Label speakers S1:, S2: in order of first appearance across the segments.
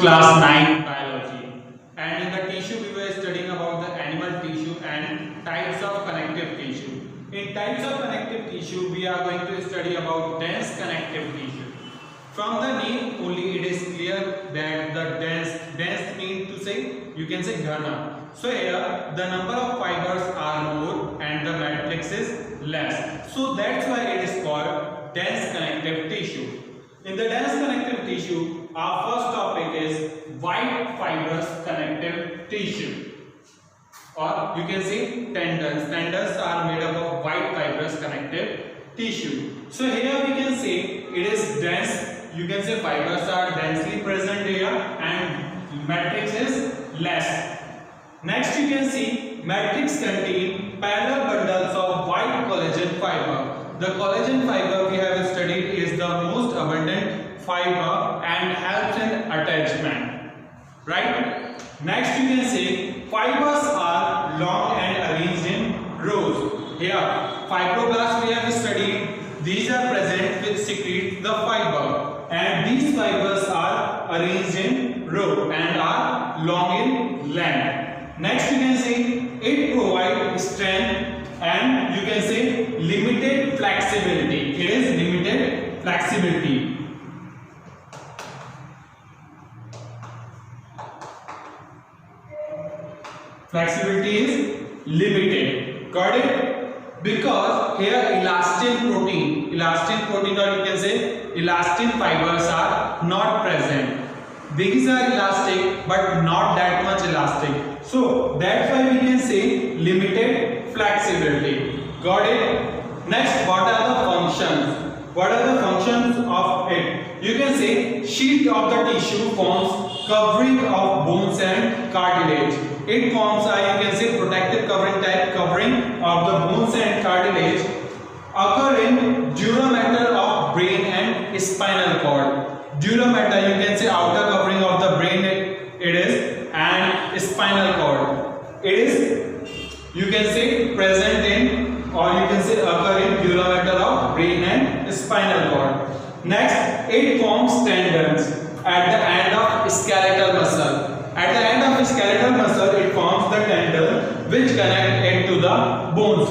S1: class 9 biology, and in the tissue we were studying about the animal tissue and types of connective tissue. In types of connective tissue we are going to study about dense connective tissue. From the name only it is clear that the dense means to say, you can say ghana. So here the number of fibers are more and the matrix is less. So that's why it is called dense connective tissue. In the dense connective tissue, our first topic is white fibrous connective tissue, or you can say tendons. Tendons are made up of white fibrous connective tissue. So here we can say it is dense. You can say fibers are densely present here and matrix is less. Next you can see matrix contain parallel bundles of white collagen fiber. The collagen fiber we have studied is the most abundant fiber and helps in attachment. Right? Next you can say fibers are long and arranged in rows. Here fibroblasts we have studied. These are present which secrete the fiber, and these fibers are arranged in row and are long in length. Next you can say it provides strength and you can say limited flexibility. It is limited flexibility. Flexibility is limited. Got it? Because here elastin protein or you can say elastin fibers are not present. These are elastic but not that much elastic. So that's why we can say limited flexibility. Got it? Next, what are the functions? What are the functions of it? You can say sheet of the tissue forms covering of bones and cartilage. It forms you can say protective covering type covering of the bones and cartilage occur in dura mater of brain and spinal cord. Dura mater, you can say outer covering of the brain it is, and spinal cord. It is, you can say present in, or you can say occur in dura mater of brain and spinal cord. Next, it forms tendons at the end of skeletal muscle. At the end of skeletal muscle, it forms the tendon which connect it to the bones.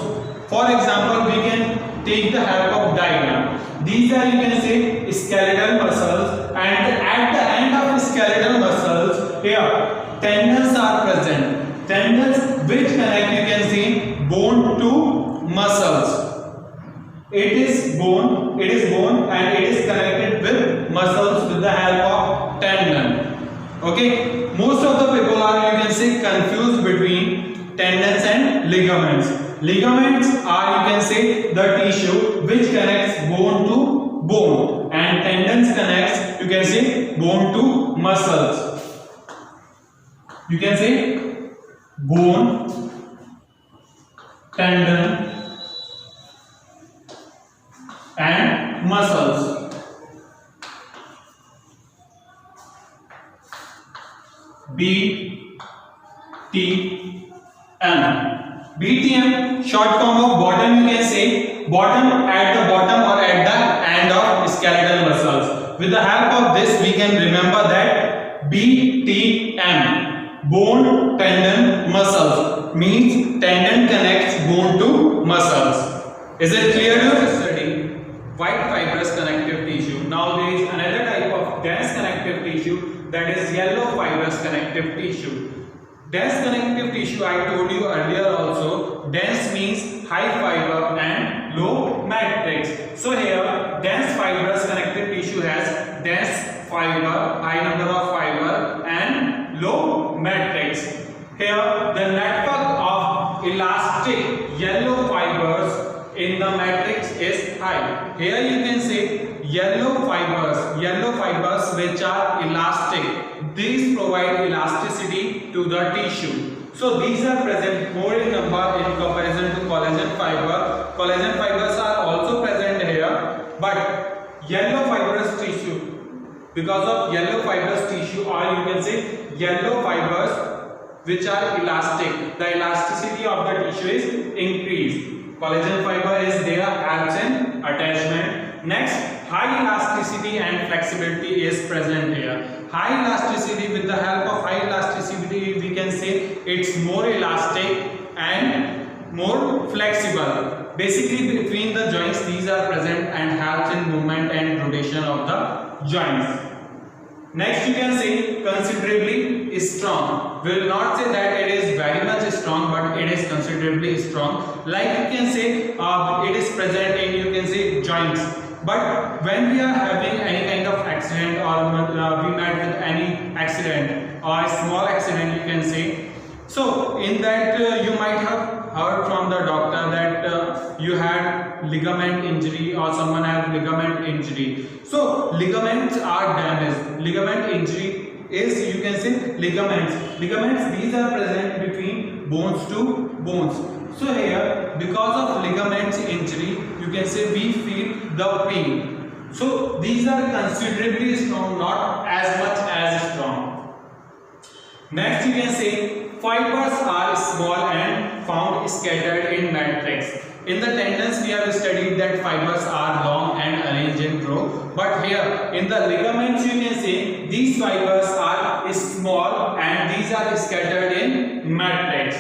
S1: For example, we can take the help of diagram. These are, you can say, skeletal muscles, and at the end of skeletal muscles, here tendons are present. Tendons which connect, you can say, bone to muscles. It is bone, and it is connected with muscles with the help of tendon. Okay, most of the people are, you can say, confused between tendons and ligaments. Ligaments are, you can say, the tissue which connects bone to bone, and tendons connects, you can say, bone to muscles. You can say bone, tendon and muscles. BTM. BTM, short form of bottom, you can say bottom, at the bottom or at the end of skeletal muscles. With the help of this we can remember that BTM, bone, tendon, muscles, means tendon connects bone to muscles. Is it clear to study white fibrous connective tissue? Now there is another type of dense connective tissue, that is yellow fibrous connective tissue. Dense connective tissue, I told you earlier also, dense means high fiber and low matrix. So here dense fibrous connective tissue has dense fiber, high number of fiber and low matrix. Here the network of elastic yellow fibers in the matrix is high. Here you can say yellow fibers which are elastic. These provide elasticity to the tissue. So these are present more in number in comparison to collagen fiber. Collagen fibers are also present here, but yellow fibrous tissue, because of yellow fibrous tissue, or you can say yellow fibers which are elastic, the elasticity of the tissue is increased. Collagen fiber is there, helps in attachment. Next, high elasticity and flexibility is present here. high elasticity. With the help of high elasticity, we can say it's more elastic and more flexible. Basically, between the joints, these are present and helps in movement and rotation of the joints. Next, you can say considerably strong. We will not say that it is very much strong, but it is considerably strong. Like you can say it is present in, you can say, joints. But when we are having any kind of accident, or we met with any accident or a small accident, you can say, so in that you might have heard from the doctor that you had ligament injury or someone had ligament injury. So ligaments are damaged. Ligament injury is, you can say, ligaments. Ligaments, these are present between bones to bones. So here, because of ligaments injury, you can say we feel the pain. So these are considerably strong, not as much as strong. Next, you can say fibers are small and found scattered in matrix. In the tendons, we have studied that fibers are long and arranged in row. But here in the ligaments, you can say these fibers are small and these are scattered in matrix.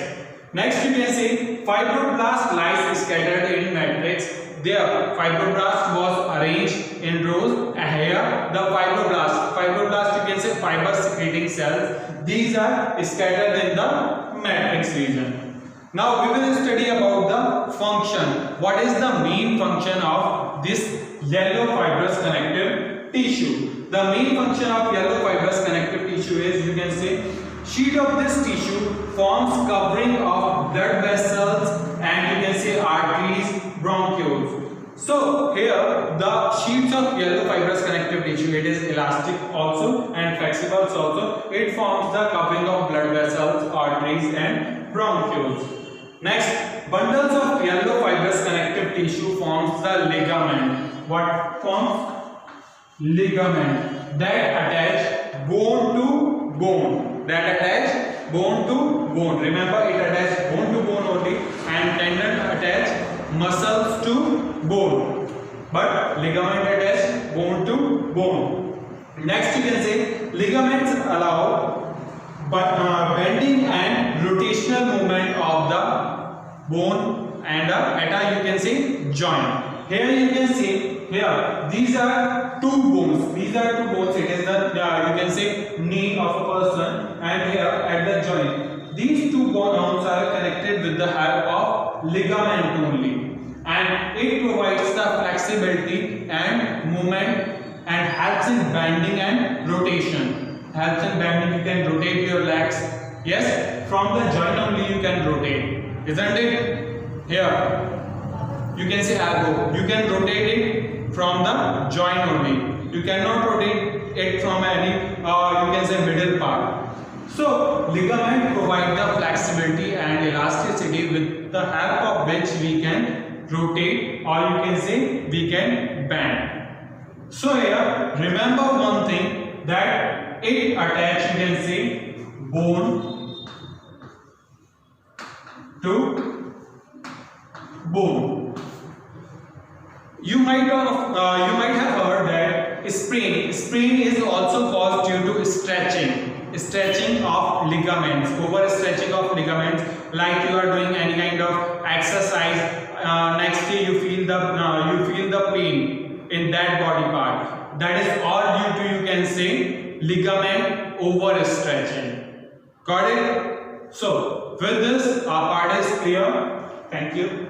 S1: Next, you can say fibroblast lies scattered in matrix. There, fibroblast was arranged in rows, and here the fibroblast, you can say fiber secreting cells. These are scattered in the matrix region. Now we will study about the function. What is the main function of this yellow fibrous connective tissue? The main function of yellow fibrous connective tissue is, you can say, sheet of this tissue forms covering of blood vessels and, you can say, arteries, bronchioles. So here the sheets of yellow fibrous connective tissue, it is elastic also and flexible also. It forms the covering of blood vessels, arteries and bronchioles. Next, bundles of yellow fibrous connective tissue forms the ligament. What forms? Ligament that attach bone to bone. That attach bone to bone. Remember, it attaches bone to bone only, and tendon attach muscles to bone, but ligament attach bone to bone. Next, you can say ligaments allow bending and rotational movement of the bone and at a, you can say, joint. Here you can see, here these are two bones. These are two bones. It is the you can say knee of a person, and here at the joint. These two bones are connected with the help of ligament only, and it provides the flexibility and movement and helps in bending and rotation. Helps in bending, you can rotate your legs. Yes, from the joint only you can rotate, isn't it? Here you can say elbow, you can rotate it from the joint only. You cannot rotate it from any you can say middle part. So ligament provide the flexibility and elasticity with the help of which we can rotate, or you can say we can bend. So here remember one thing, that it attach, you can say, bone to bone. You might have heard that sprain is also caused due to stretching of ligaments, overstretching of ligaments. Like you are doing any kind of exercise, next day you feel the pain in that body part. That is all due to, you can say, ligament overstretching. Got it? So with this, our part is clear. Thank you.